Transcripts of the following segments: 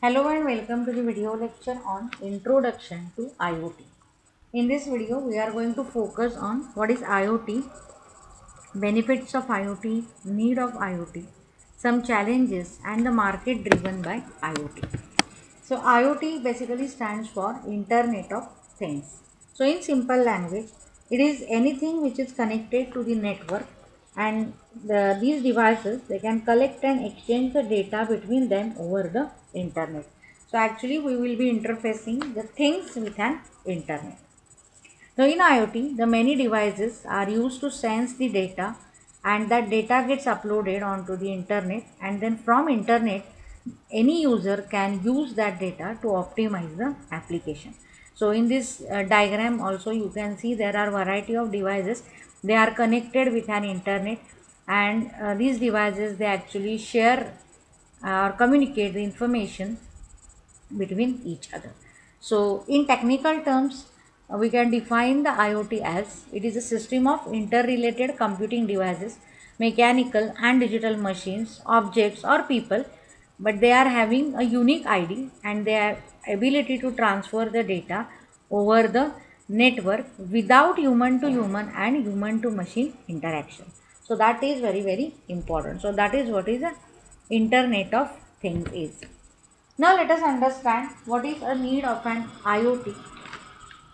Hello and welcome to the video lecture on Introduction to IoT. In this video, we are going to focus on what is IoT, benefits of IoT, need of IoT, some challenges and the market driven by IoT. So IoT basically stands for Internet of Things. So in simple language, it is anything which is connected to the network, and these devices, they can collect and exchange the data between them over the internet. So actually we will be interfacing the things with an internet. So in IoT, the many devices are used to sense the data, and that data gets uploaded onto the internet, and then from internet any user can use that data to optimize the application. So in this diagram also you can see there are variety of devices. They are connected with an internet, and these devices, they actually share or communicate the information between each other. So in technical terms, we can define the IoT as it is a system of interrelated computing devices, mechanical and digital machines, objects or people, but they are having a unique ID and their ability to transfer the data over the network without human to human and human to machine interaction. So that is very important. So that is what is a Internet of Things is. Now let us understand what is a need of an IoT.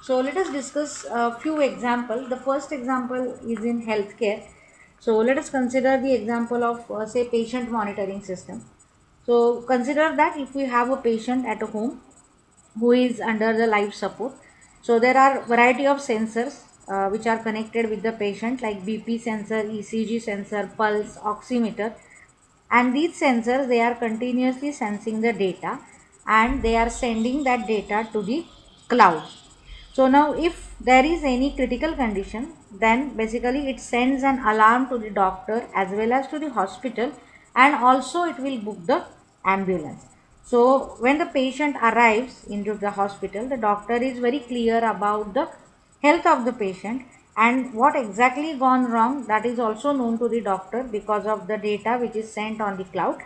So let us discuss a few examples. The first example is in healthcare. So let us consider the example of say patient monitoring system. So consider that if we have a patient at home who is under the life support. So there are variety of sensors which are connected with the patient, like BP sensor, ECG sensor, pulse, oximeter, and these sensors, they are continuously sensing the data and they are sending that data to the cloud. So now if there is any critical condition, then basically it sends an alarm to the doctor as well as to the hospital, and also it will book the ambulance. So when the patient arrives into the hospital, the doctor is very clear about the health of the patient, and what exactly gone wrong, that is also known to the doctor because of the data which is sent on the cloud,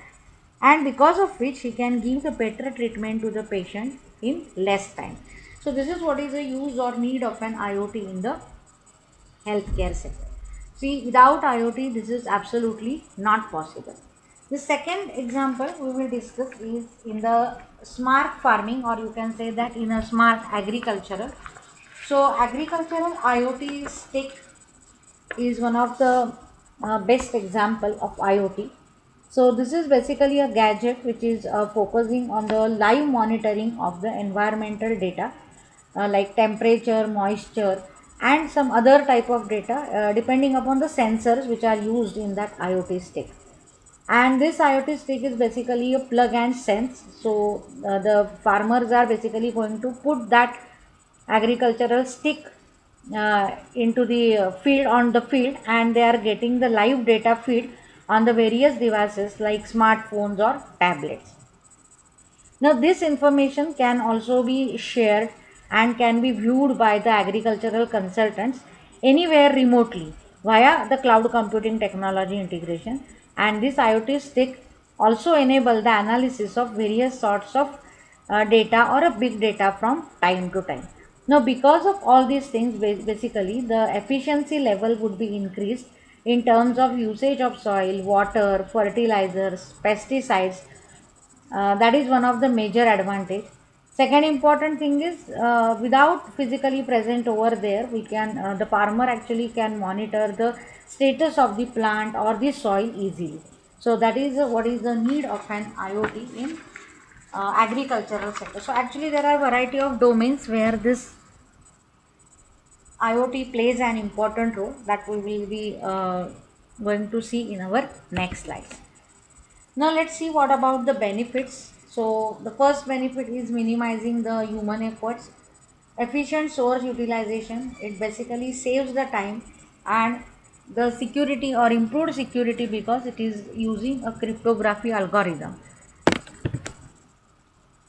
and because of which he can give the better treatment to the patient in less time. So this is what is the use or need of an IoT in the healthcare sector. See, without IoT, this is absolutely not possible. The second example we will discuss is in the smart farming, or you can say that in a smart agricultural. So agricultural IoT stick is one of the best example of IoT. So this is basically a gadget which is focusing on the live monitoring of the environmental data, like temperature, moisture, and some other type of data depending upon the sensors which are used in that IoT stick. And this IoT stick is basically a plug and sense. So the farmers are basically going to put that agricultural stick into the field, on the field, and they are getting the live data feed on the various devices like smartphones or tablets. Now this information can also be shared and can be viewed by the agricultural consultants anywhere remotely via the cloud computing technology integration, and this IoT stick also enable the analysis of various sorts of data or a big data from time to time. Now because of all these things, basically the efficiency level would be increased in terms of usage of soil, water, fertilizers, pesticides. That is one of the major advantage. Second important thing is, without physically present over there, we can the farmer actually can monitor the status of the plant or the soil easily. So that is what is the need of an IoT in agricultural sector. So actually there are variety of domains where this IoT plays an important role that we will be going to see in our next slides. Now let's see what about the benefits. So the first benefit is minimizing the human efforts, efficient source utilization. It basically saves the time and the security or improved security because it is using a cryptography algorithm.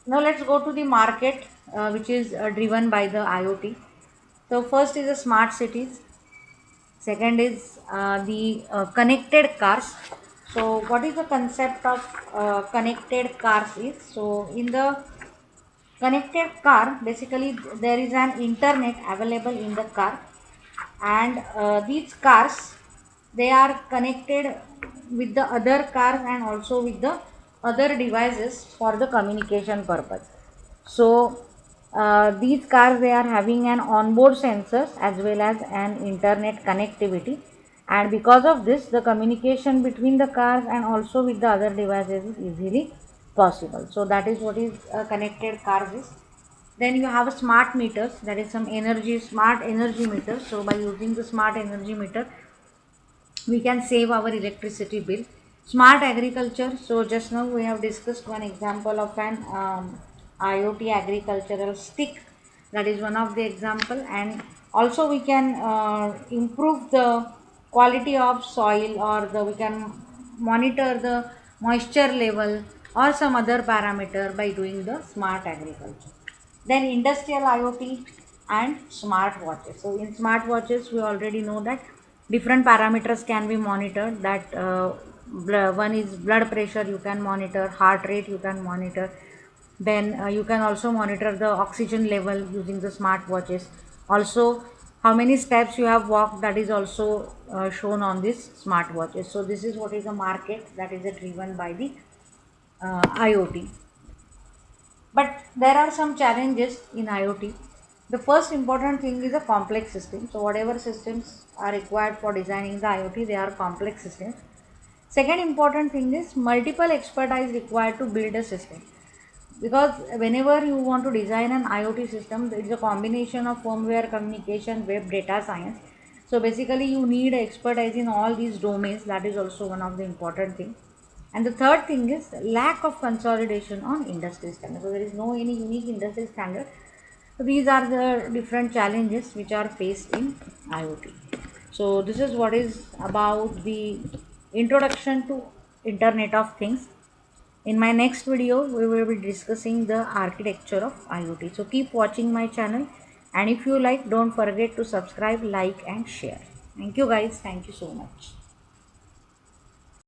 Now let's go to the market which is driven by the IoT. So first is the smart cities. Second is the connected cars. So what is the concept of connected cars is, so in the connected car basically there is an internet available in the car, and these cars, they are connected with the other cars and also with the other devices for the communication purpose. So these cars, they are having an onboard sensors as well as an internet connectivity, and because of this the communication between the cars and also with the other devices is easily possible. So that is what is connected cars is. Then you have a smart meters, that is some energy, smart energy meters. So by using the smart energy meter we can save our electricity bill. Smart agriculture, so just now we have discussed one example of an IoT agricultural stick, that is one of the example. And also we can improve the quality of soil, or we can monitor the moisture level or some other parameter by doing the smart agriculture. Then industrial IoT and smart watches. So in smart watches we already know that different parameters can be monitored. That one is blood pressure, you can monitor heart rate, you can monitor. Then you can also monitor the oxygen level using the smart watches. Also how many steps you have walked, that is also shown on this smart watches. So this is what is the market that is driven by the IoT. But there are some challenges in IoT. The first important thing is a complex system. So whatever systems are required for designing the IoT, they are complex systems. Second important thing is multiple expertise required to build a system. Because whenever you want to design an IoT system, it is a combination of firmware, communication, web, data science. So basically you need expertise in all these domains. That is also one of the important things. And the third thing is lack of consolidation on industry standard. So there is no any unique industry standard. So these are the different challenges which are faced in IoT. So this is what is about the introduction to Internet of Things. In my next video, we will be discussing the architecture of IoT. So keep watching my channel, and if you like, don't forget to subscribe, like and share. Thank you guys. Thank you so much.